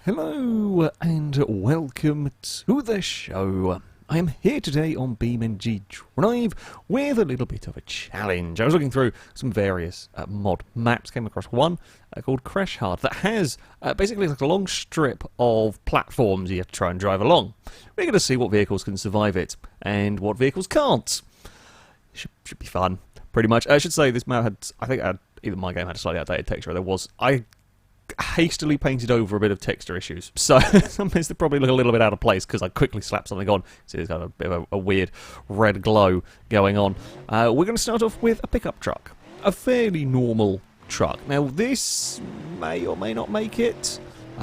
Hello and welcome to the show. I am here today on BeamNG Drive with a little bit of a challenge. I was looking through some various mod maps, came across one called Crash Hard that has basically like a long strip of platforms you have to try and drive along. We're going to see what vehicles can survive it and what vehicles can't. Should be fun, pretty much. I should say this map had, either my game had a slightly outdated texture, I hastily painted over a bit of texture issues, so some bits that probably look a little bit out of place because I quickly slapped something on. So it's got a bit of a weird red glow going on. We're going to start off with a pickup truck, a fairly normal truck. Now this may or may not make it.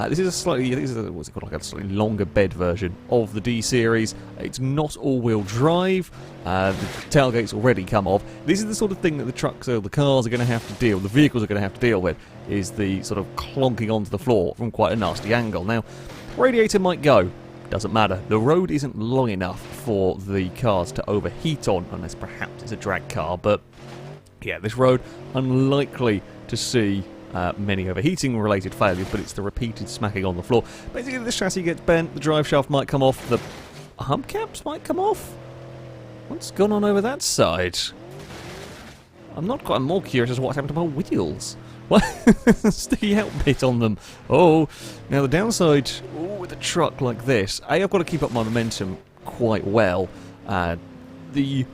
This is what's it called, like a slightly longer bed version of the D series. It's not all-wheel drive. The tailgate's already come off. This is the sort of thing that the trucks or the cars are going to have to deal, the vehicles are going to have to deal with, is the sort of clonking onto the floor from quite a nasty angle. Now, radiator might go. Doesn't matter. The road isn't long enough for the cars to overheat on, unless perhaps it's a drag car. But yeah, this road, unlikely to see many overheating related failures, but it's the repeated smacking on the floor. Basically, the chassis gets bent, the drive shaft might come off, the hubcaps might come off. What's gone on over that side? I'm more curious as to what's happened to my wheels. What? Sticky out bit on them. Oh, now the downside with a truck like this, I've got to keep up my momentum quite well. The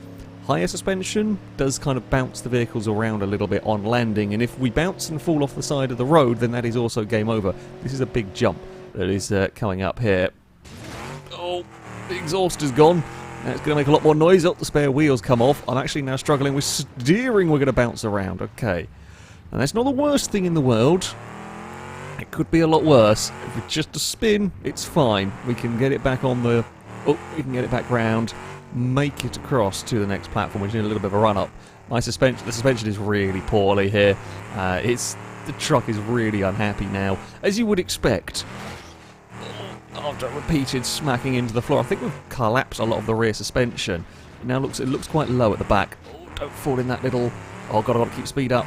higher suspension does kind of bounce the vehicles around a little bit on landing, and if we bounce and fall off the side of the road, then that is also game over. This is a big jump that is coming up here. Oh, the exhaust is gone. Now it's going to make a lot more noise. Oh, the spare wheels come off. I'm actually now struggling with steering. We're going to bounce around. Okay. And that's not the worst thing in the world. It could be a lot worse. If it's just a spin, it's fine. We can get it back on the... Oh, we can get it back round. Make it across to the next platform. We need a little bit of a run-up. The suspension is really poorly here. The truck is really unhappy now, as you would expect. After repeated smacking into the floor, I think we've collapsed a lot of the rear suspension. It looks quite low at the back. Oh, don't fall in that little... Oh god, I've got to keep speed up.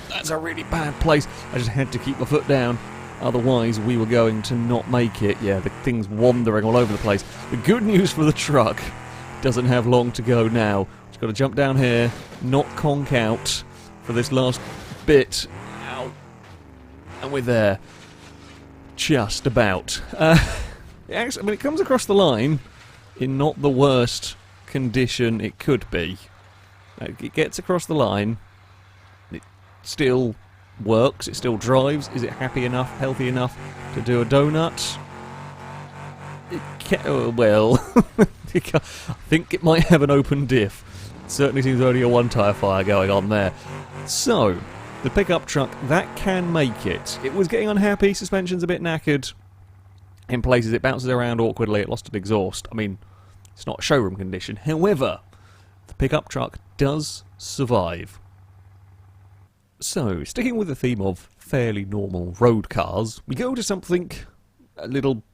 That's a really bad place. I just had to keep my foot down. Otherwise, we were going to not make it. Yeah, the thing's wandering all over the place. The good news for the truck doesn't have long to go now. Just got to jump down here, not conk out for this last bit. Ow. And we're there. Just about. Actually, it comes across the line in not the worst condition it could be. It gets across the line. It still works. It still drives. Is it happy enough, healthy enough to do a donut? Well, I think it might have an open diff. It certainly seems only a one-tyre fire going on there. So, the pickup truck, that can make it. It was getting unhappy, suspension's a bit knackered. In places it bounces around awkwardly, it lost an exhaust. I mean, it's not showroom condition. However, the pickup truck does survive. So, sticking with the theme of fairly normal road cars, we go to something a little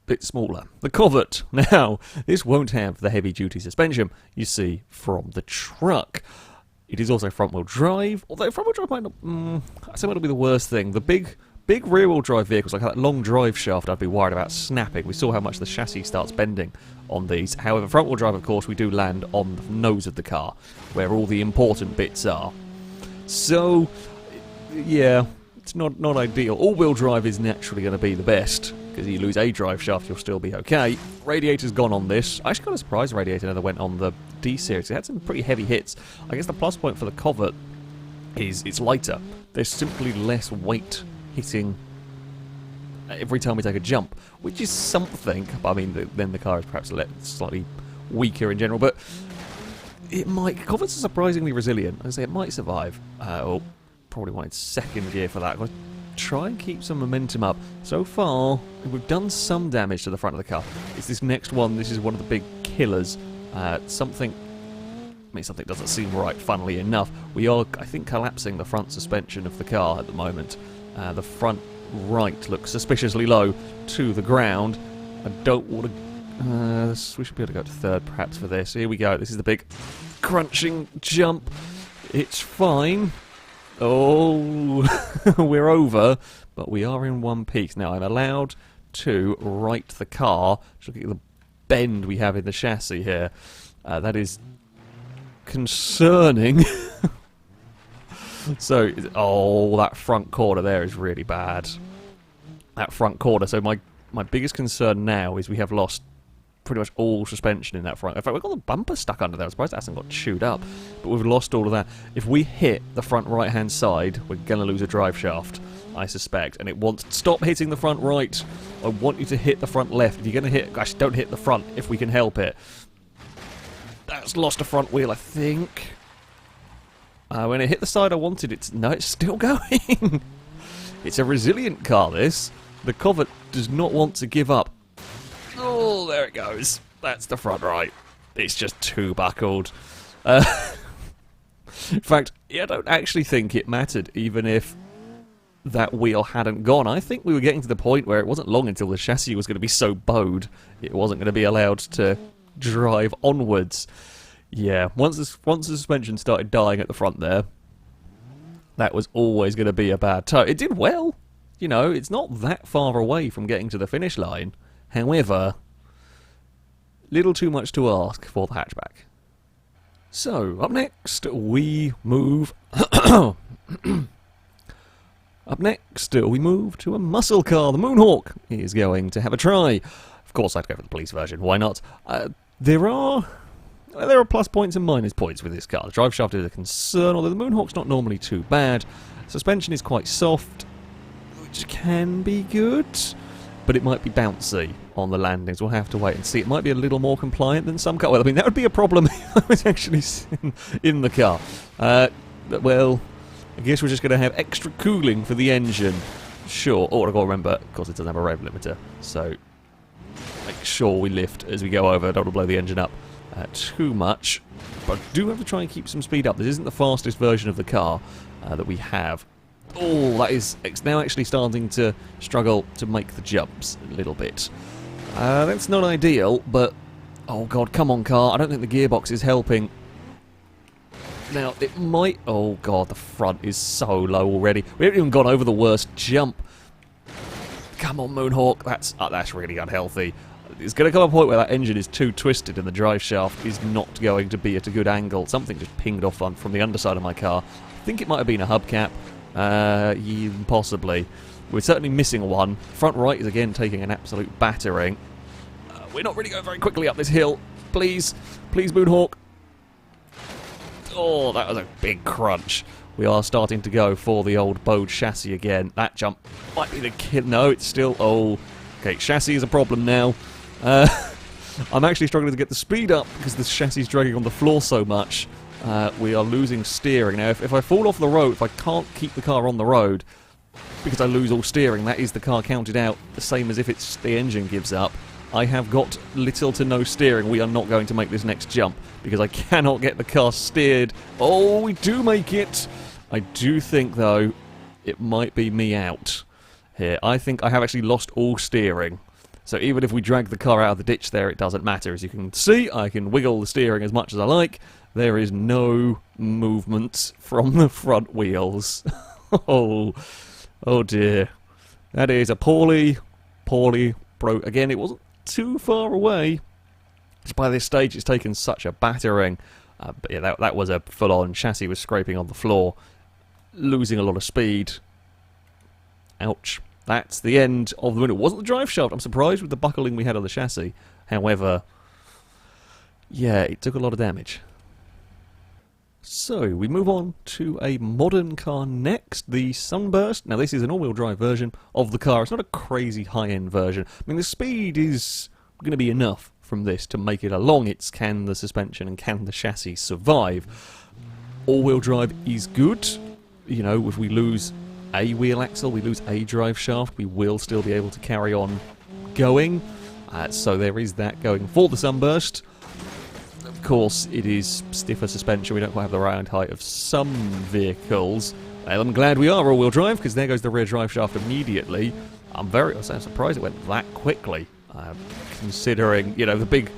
bit smaller. The Culvert. Now, this won't have the heavy-duty suspension you see from the truck. It is also front-wheel drive, although front-wheel drive might not... I say it'll be the worst thing. The big rear-wheel drive vehicles, like that long drive shaft, I'd be worried about snapping. We saw how much the chassis starts bending on these. However, front-wheel drive, of course, we do land on the nose of the car, where all the important bits are. So, yeah, it's not ideal. All-wheel drive is naturally going to be the best, because you lose a drive shaft, you'll still be okay. Radiator's gone on this. I actually got a surprise radiator never went on the D series. It had some pretty heavy hits. I guess the plus point for the Culvert is it's lighter. There's simply less weight hitting every time we take a jump, which is something. I mean, then the car is perhaps slightly weaker in general, but Culverts are surprisingly resilient. I say it might survive. Probably wanted second gear for that. Try and keep some momentum up. So far, we've done some damage to the front of the car. It's this next one. This is one of the big killers. Something doesn't seem right, funnily enough. We are, I think, collapsing the front suspension of the car at the moment. The front right looks suspiciously low to the ground. I don't want to... we should be able to go to third, perhaps, for this. Here we go. This is the big crunching jump. It's fine. Oh, we're over, but we are in one piece. Now, I'm allowed to right the car. Just look at the bend we have in the chassis here. That is concerning. So, oh, that front corner there is really bad. That front corner. So my biggest concern now is we have lost pretty much all suspension in that front. In fact, we've got the bumper stuck under there. I'm surprised it hasn't got chewed up. But we've lost all of that. If we hit the front right-hand side, we're going to lose a drive shaft, I suspect. And it wants... Stop hitting the front right. I want you to hit the front left. If you're going to hit... Gosh, don't hit the front if we can help it. That's lost a front wheel, I think. When it hit the side I wanted, it's still going. It's a resilient car, this. The Culvert does not want to give up. Oh, there it goes. That's the front right. It's just too buckled. In fact, I don't actually think it mattered, even if that wheel hadn't gone. I think we were getting to the point where it wasn't long until the chassis was going to be so bowed, it wasn't going to be allowed to drive onwards. Yeah, once the suspension started dying at the front there, that was always going to be a bad tow. It did well. You know, it's not that far away from getting to the finish line. However, little too much to ask for the hatchback. So, up next, we move... Up next, we move to a muscle car. The Moonwalk is going to have a try. Of course, I'd go for the police version. Why not? There are plus points and minus points with this car. The drive shaft is a concern, although the Moonwalk's not normally too bad. Suspension is quite soft, which can be good, but it might be bouncy on the landings. We'll have to wait and see. It might be a little more compliant than some cars. Well, I mean, that would be a problem if I was actually in the car. Well, I guess we're just going to have extra cooling for the engine. Sure. Oh, I've got to remember, of course, it doesn't have a rev limiter, so make sure we lift as we go over. Don't want to blow the engine up too much, but I do have to try and keep some speed up. This isn't the fastest version of the car that we have. Oh, it's now actually starting to struggle to make the jumps a little bit. That's not ideal, but oh god, come on car, I don't think the gearbox is helping. Now, it might... Oh god, the front is so low already. We haven't even gone over the worst jump. Come on, Moonwalk, that's really unhealthy. It's going to come a point where that engine is too twisted and the drive shaft is not going to be at a good angle. Something just pinged off from the underside of my car. I think it might have been a hubcap. Possibly. We're certainly missing one. Front right is again taking an absolute battering. We're not really going very quickly up this hill. Please. Please, Moonwalk. Oh, that was a big crunch. We are starting to go for the old bowed chassis again. That jump might be the kill. No, it's still... Oh, okay, chassis is a problem now. I'm actually struggling to get the speed up because the chassis is dragging on the floor so much. We are losing steering. Now, if I fall off the road, if I can't keep the car on the road because I lose all steering, that is the car counted out, the same as if it's the engine gives up. I have got little to no steering. We are not going to make this next jump because I cannot get the car steered. Oh, we do make it. I do think, though, it might be me out here. I think I have actually lost all steering. So even if we drag the car out of the ditch there, it doesn't matter. As you can see, I can wiggle the steering as much as I like. There is no movement from the front wheels. Oh dear. That is a poorly broke. Again, it wasn't too far away. Just by this stage, it's taken such a battering. But yeah, that was a full-on chassis was scraping on the floor, losing a lot of speed. Ouch. That's the end of the window. It wasn't the drive shaft. I'm surprised with the buckling we had on the chassis. However, yeah, it took a lot of damage. So, we move on to a modern car next, the Sunburst. Now, this is an all-wheel drive version of the car. It's not a crazy high-end version. I mean, the speed is going to be enough from this to make it along. It's can the suspension and can the chassis survive. All-wheel drive is good. You know, if we lose a wheel axle, we lose a drive shaft, we will still be able to carry on going. So there is that going for the Sunburst. Of course, it is stiffer suspension. We don't quite have the round height of some vehicles. I'm glad we are all-wheel drive, because there goes the rear drive shaft immediately. I'm surprised it went that quickly, considering, you know, the big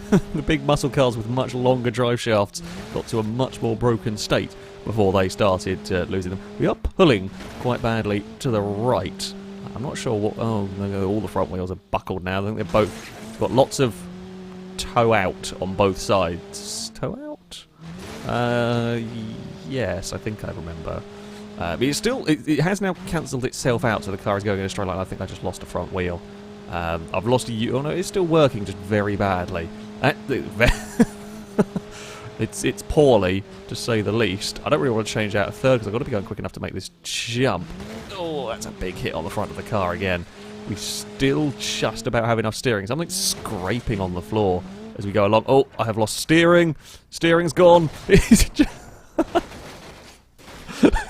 the big muscle cars with much longer drive shafts got to a much more broken state before they started losing them. We are pulling quite badly to the right. I'm not sure what... Oh, all the front wheels are buckled now. I think they're both... got lots of toe out on both sides. Toe out? Yes, I think I remember. But it's still... It has now cancelled itself out, so the car is going in a straight line. I think I just lost a front wheel. I've lost a... Oh no, it's still working, just very badly. It's poorly, to say the least. I don't really want to change out a third, because I've got to be going quick enough to make this jump. Oh, that's a big hit on the front of the car again. We still just about have enough steering. Something's scraping on the floor as we go along. Oh, I have lost steering. Steering's gone. It's just...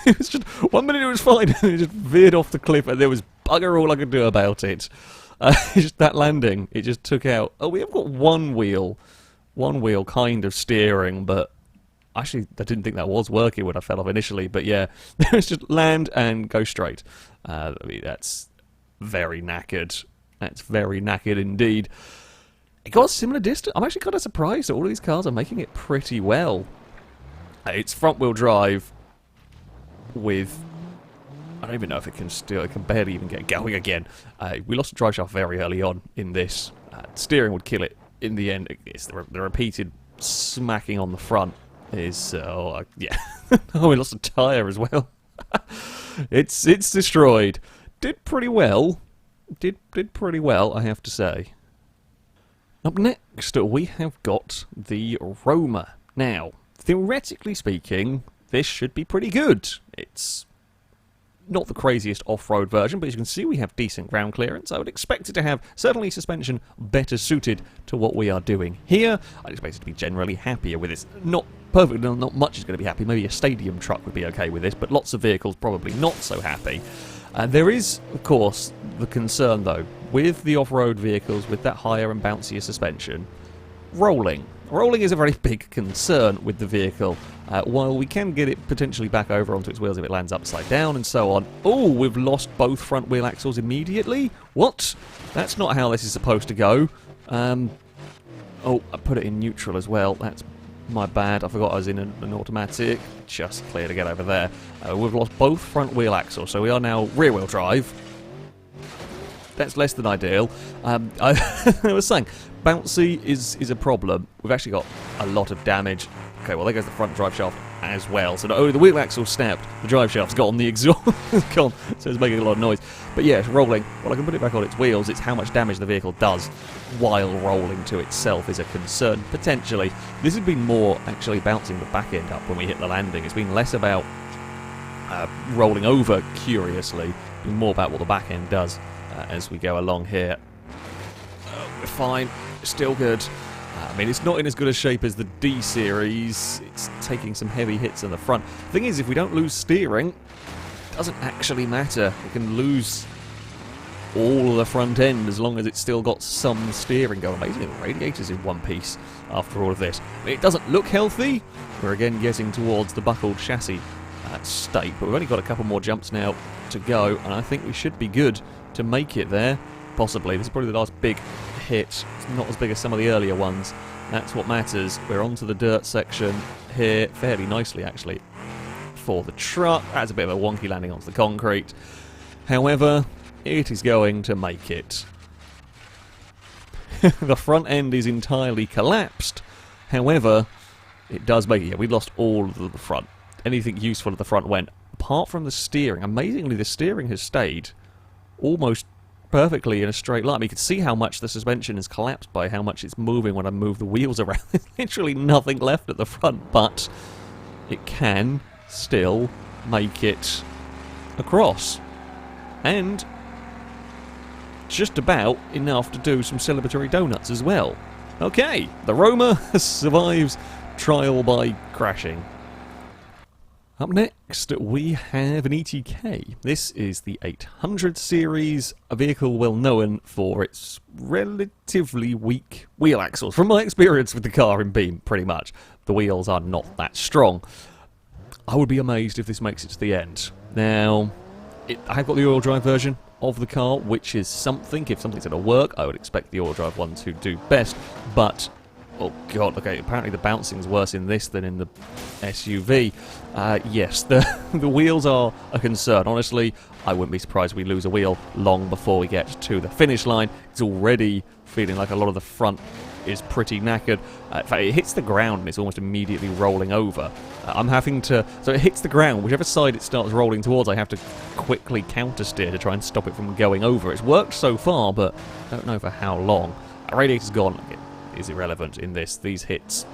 It was just... 1 minute it was fine, and it just veered off the cliff, and there was bugger all I could do about it. Just that landing, it just took out... Oh, we have got one wheel kind of steering, but actually I didn't think that was working when I fell off initially, but yeah, it was just land and go straight. I mean, that's very knackered. That's very knackered indeed. It got a similar distance. I'm actually kind of surprised that all of these cars are making it pretty well. It's front-wheel drive with... I don't even know if it can still... It can barely even get going again. We lost a drive shaft very early on in this. Steering would kill it. In the end, it's the repeated smacking on the front is... yeah. Oh, we lost a tyre as well. It's destroyed. Did pretty well. Did pretty well, I have to say. Up next, we have got the Roma. Now, theoretically speaking, this should be pretty good. It's not the craziest off-road version, but as you can see, we have decent ground clearance. I would expect it to have, certainly, suspension better suited to what we are doing here. I'd expect it to be generally happier with this. Not perfect, not much is going to be happy. Maybe a stadium truck would be okay with this, but lots of vehicles probably not so happy. There is, of course, the concern, though, with the off-road vehicles with that higher and bouncier suspension, rolling. Rolling is a very big concern with the vehicle. While we can get it potentially back over onto its wheels if it lands upside down and so on. Oh, we've lost both front wheel axles immediately? What? That's not how this is supposed to go. Oh, I put it in neutral as well. That's my bad. I forgot I was in an automatic. Just clear to get over there. We've lost both front wheel axles, so we are now rear wheel drive. That's less than ideal. I was saying, bouncy is a problem. We've actually got a lot of damage. Okay, well, there goes the front drive shaft as well. So, the wheel axle snapped, the drive shaft's gone, the exhaust is gone, so it's making a lot of noise. But yeah, it's rolling. Well, I can put it back on its wheels. It's how much damage the vehicle does while rolling to itself is a concern, potentially. This has been more actually bouncing the back end up when we hit the landing. It's been less about rolling over, curiously, and more about what the back end does as we go along here. We're fine. Still good. I mean, it's not in as good a shape as the D series. It's taking some heavy hits in the front. The thing is, if we don't lose steering, it doesn't actually matter. We can lose all of the front end as long as it's still got some steering going. Amazing, the radiator's in one piece after all of this. I mean, it doesn't look healthy. We're again getting towards the buckled chassis state, but we've only got a couple more jumps now to go, and I think we should be good to make it there. Possibly. This is probably the last big hit. It's not as big as some of the earlier ones. That's what matters. We're onto the dirt section here fairly nicely, actually, for the truck. That's a bit of a wonky landing onto the concrete. However, it is going to make it. The front end is entirely collapsed. However, it does make it. Yeah, we lost all of the front. Anything useful at the front went. Apart from the steering. Amazingly, the steering has stayed almost perfectly in a straight line. You can see how much the suspension is collapsed by how much it's moving when I move the wheels around. There's literally nothing left at the front, but it can still make it across. And just about enough to do some celebratory donuts as well. Okay, the Roma survives trial by crashing. Up next, we have an ETK. This is the 800 series, a vehicle well known for its relatively weak wheel axles. From my experience with the car in Beam, pretty much, the wheels are not that strong. I would be amazed if this makes it to the end. Now, I have got the all-wheel drive version of the car, which is something. If something's going to work, I would expect the all-wheel drive one to do best, but Oh god, okay, apparently the bouncing's worse in this than in the SUV. Yes, the wheels are a concern. Honestly, I wouldn't be surprised if we lose a wheel long before we get to the finish line. It's already feeling like a lot of the front is pretty knackered. In fact, it hits the ground and it's almost immediately rolling over. I'm having to... So it hits the ground, whichever side it starts rolling towards, I have to quickly counter-steer to try and stop it from going over. It's worked so far, but I don't know for how long. Radiator's gone. It is irrelevant in this. These hits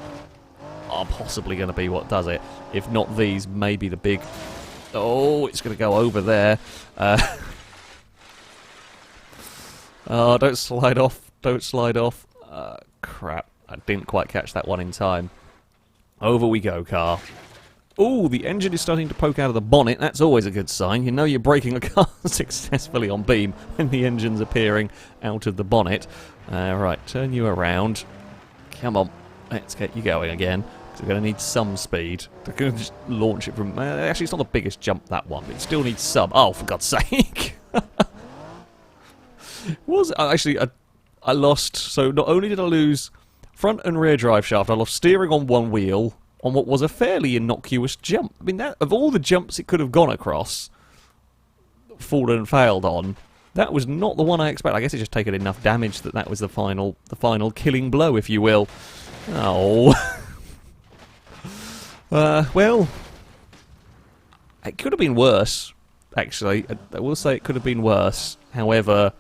are possibly going to be what does it. If not these, maybe the big... Oh, it's going to go over there. Oh, don't slide off. Don't slide off. Crap. I didn't quite catch that one in time. Over we go, car. Ooh, the engine is starting to poke out of the bonnet. That's always a good sign. You know you're braking a car successfully on beam when the engine's appearing out of the bonnet. Right, turn you around. Come on. Let's get you going again. Because we're going to need some speed. We're going to just launch it from... actually, it's not the biggest jump, that one. But it still needs some... Oh, for God's sake. Actually, I lost... So not only did I lose front and rear drive shaft, I lost steering on one wheel on what was a fairly innocuous jump. I mean, that of all the jumps it could have gone across, fallen and failed on, that was not the one I expected. I guess it's just taken enough damage that was the final killing blow, if you will. Oh. Well, it could have been worse, actually. I will say it could have been worse. However,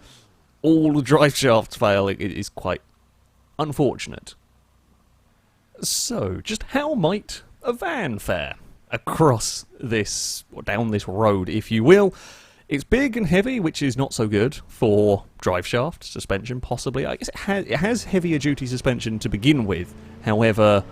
all the drive shafts fail. It is quite unfortunate. So, just how might a van fare across this, or down this road, if you will? It's big and heavy, which is not so good for drive shaft suspension, possibly. I guess it has heavier duty suspension to begin with. However,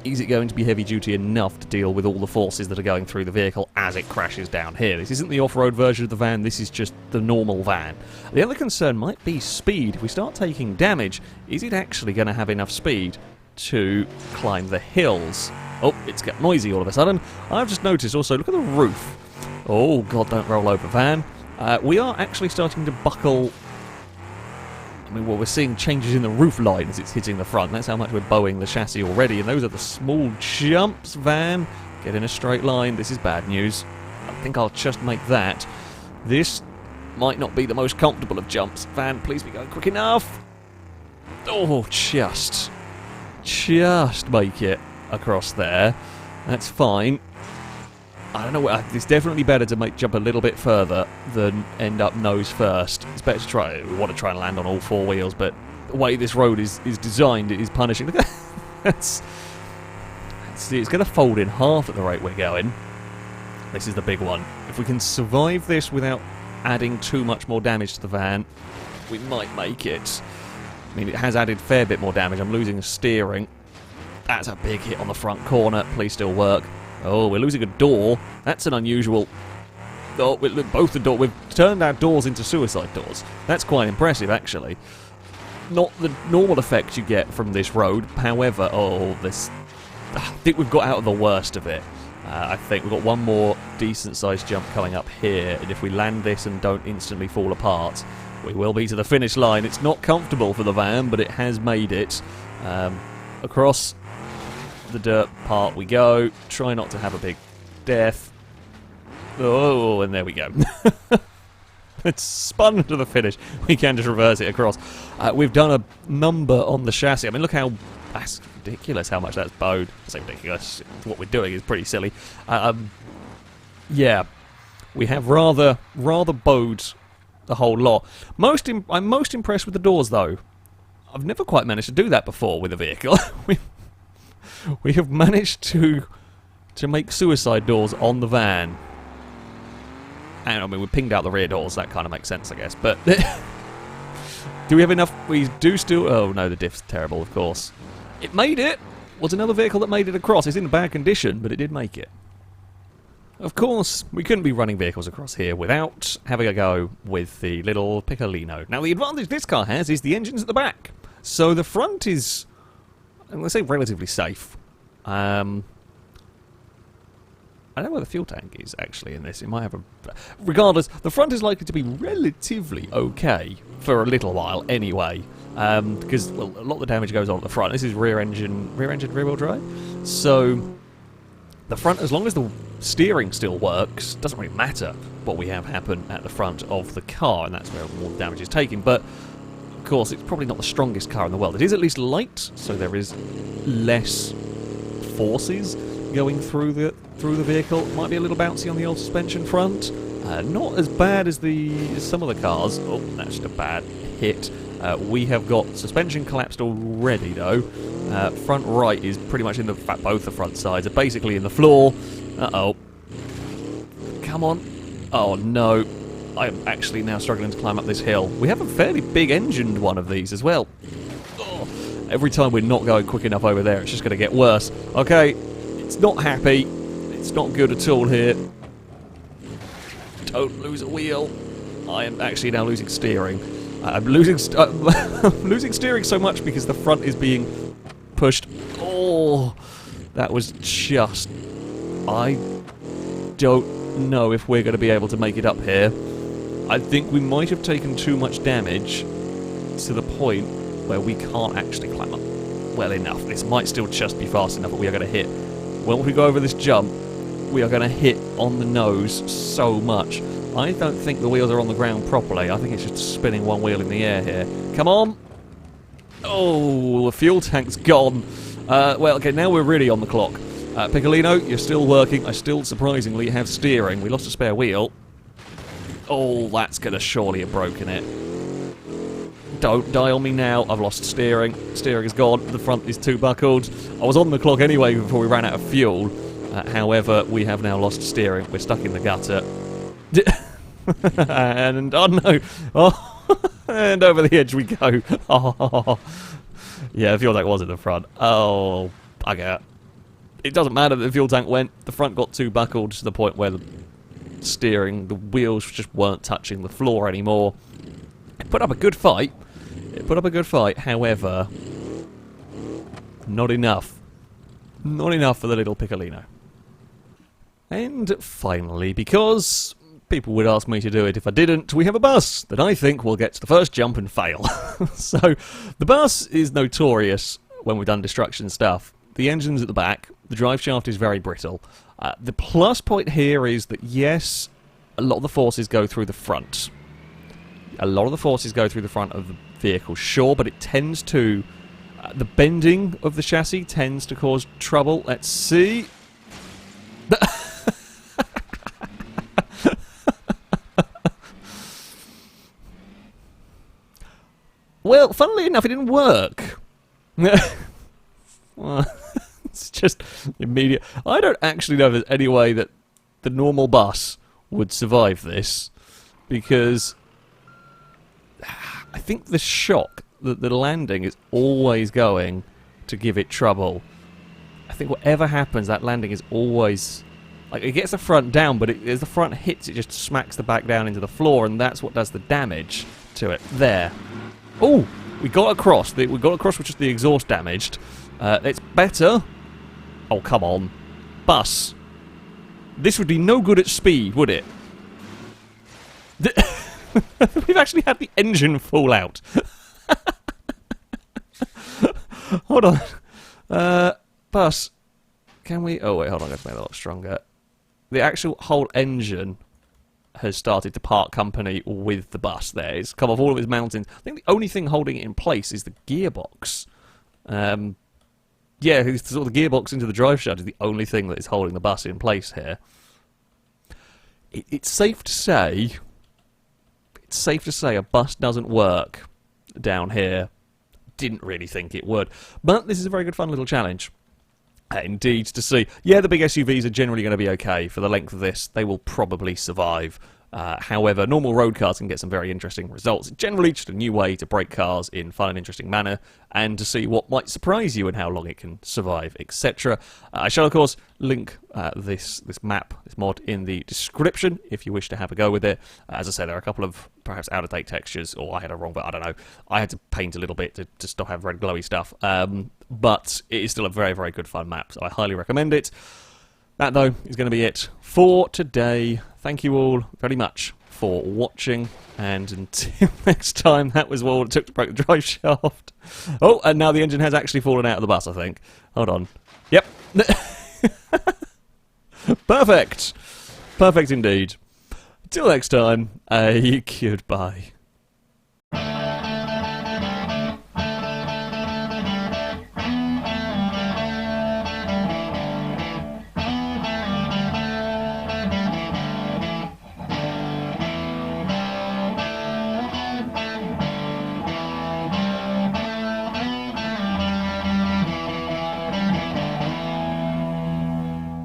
is it going to be heavy duty enough to deal with all the forces that are going through the vehicle as it crashes down here? This isn't the off-road version of the van, this is just the normal van. The other concern might be speed. If we start taking damage, is it actually going to have enough speed to climb the hills? Oh, it's getting noisy all of a sudden. I've just noticed also, look at the roof. Oh, God, don't roll over, van. We are actually starting to buckle... I mean, well, we're seeing changes in the roof line as it's hitting the front. That's how much we're bowing the chassis already. And those are the small jumps, van. Get in a straight line. This is bad news. I think I'll just make that. This might not be the most comfortable of jumps. Van, please be going quick enough. Oh, just make it across there. That's fine. I don't know, it's definitely better to jump a little bit further than end up nose first. It's better to try, we want to try and land on all four wheels, but the way this road is designed, it is punishing. Look at that. It's going to fold in half at the rate we're going. This is the big one. If we can survive this without adding too much more damage to the van, we might make it. I mean, it has added a fair bit more damage. I'm losing steering. That's a big hit on the front corner. Please still work. Oh, we're losing a door. That's an unusual... Oh, look, both the doors... We've turned our doors into suicide doors. That's quite impressive, actually. Not the normal effect you get from this road. However, this... I think we've got out of the worst of it. I think we've got one more decent-sized jump coming up here, and if we land this and don't instantly fall apart, we will be to the finish line. It's not comfortable for the van, but it has made it. Across the dirt part we go. Try not to have a big death. Oh, and there we go. It's spun to the finish. We can just reverse it across. We've done a number on the chassis. I mean, look how... That's ridiculous how much that's bowed. I say ridiculous. What we're doing is pretty silly. Yeah. We have rather bowed the whole lot. I'm most impressed with the doors, though. I've never quite managed to do that before with a vehicle. We have managed to make suicide doors on the van. And, I mean, we pinged out the rear doors. That kind of makes sense, I guess. But do we have enough? We do still... Oh, no, the diff's terrible, of course. It made it. Was another vehicle that made it across. It's in bad condition, but it did make it. Of course, we couldn't be running vehicles across here without having a go with the little Piccolino. Now, the advantage this car has is the engine's at the back. So the front is... I'm going to say relatively safe. I don't know where the fuel tank is, actually, in this. It might have a... Regardless, the front is likely to be relatively okay for a little while, anyway. Because, well, a lot of the damage goes on at the front. This is rear-wheel drive. So, the front, as long as the steering still works, doesn't really matter what we have happen at the front of the car, and that's where all the damage is taken. But, of course, it's probably not the strongest car in the world. It is at least light, so there is less forces going through the vehicle. It might be a little bouncy on the old suspension front. Not as bad as some of the cars. Oh, that's just a bad hit. We have got suspension collapsed already, though. Front right is pretty much in fact, both the front sides are basically in the floor. Uh-oh. Come on. Oh, no. I'm actually now struggling to climb up this hill. We have a fairly big engined one of these as well. Oh, every time we're not going quick enough over there, it's just going to get worse. Okay, it's not happy. It's not good at all here. Don't lose a wheel. I am actually now losing steering. I'm losing steering so much because the front is being pushed. Oh, that was just... I don't know if we're going to be able to make it up here. I think we might have taken too much damage to the point where we can't actually climb up well enough. This might still just be fast enough, but we are going to hit. When we go over this jump, we are going to hit on the nose so much. I don't think the wheels are on the ground properly. I think it's just spinning one wheel in the air here. Come on! Oh, the fuel tank's gone. Well, okay, now we're really on the clock. Piccolino, you're still working. I still, surprisingly, have steering. We lost a spare wheel. Oh, that's going to surely have broken it. Don't die on me now. I've lost steering. Steering is gone. The front is too buckled. I was on the clock anyway before we ran out of fuel. However, we have now lost steering. We're stuck in the gutter. And, oh no. Oh, and over the edge we go. Oh. Yeah, the fuel tank was in the front. Oh, bugger. It doesn't matter that the fuel tank went. The front got too buckled to the point where the steering, the wheels just weren't touching the floor anymore. It put up a good fight. However, not enough. Not enough for the little Piccolino. And finally, because people would ask me to do it if I didn't, we have a bus that I think will get to the first jump and fail. So, the bus is notorious when we've done destruction stuff. The engine's at the back. The drive shaft is very brittle. The plus point here is that, yes, a lot of the forces go through the front. A lot of the forces go through the front of the vehicle, sure, but it tends to... the bending of the chassis tends to cause trouble. Let's see. Well, funnily enough, it didn't work. Well, it's just immediate. I don't actually know if there's any way that the normal bus would survive this, because I think the shock that the landing is always going to give it trouble. I think whatever happens, that landing is always... like, it gets the front down, but as the front hits, it just smacks the back down into the floor, and that's what does the damage to it. There. Oh! We got across. We got across with just the exhaust damaged. It's better. Oh, come on. Bus. This would be no good at speed, would it? We've actually had the engine fall out. Hold on. Bus. Can we... oh, wait, hold on. Let's make that a lot stronger. The actual whole engine has started to part company with the bus there. It's come off all of its mountings. I think the only thing holding it in place is the gearbox. Yeah, sort of the gearbox into the drive shaft is the only thing that is holding the bus in place here. It's safe to say... it's safe to say a bus doesn't work down here. Didn't really think it would. But this is a very good fun little challenge. Indeed, to see. Yeah, the big SUVs are generally going to be okay. For the length of this, they will probably survive. However, normal road cars can get some very interesting results. Generally, just a new way to break cars in fun and interesting manner, and to see what might surprise you and how long it can survive, etc. I shall, of course, link this map, this mod, in the description if you wish to have a go with it. As I said, there are a couple of perhaps out-of-date textures, or I had a wrong, but I don't know. I had to paint a little bit to stop having red glowy stuff. But it is still a very, very good fun map, so I highly recommend it. that, though, is going to be it for today. Thank you all very much for watching, and until next time, that was all it took to break the drive shaft. Oh, and now the engine has actually fallen out of the bus, I think. Hold on. Yep. Perfect. Perfect indeed. Till next time, goodbye.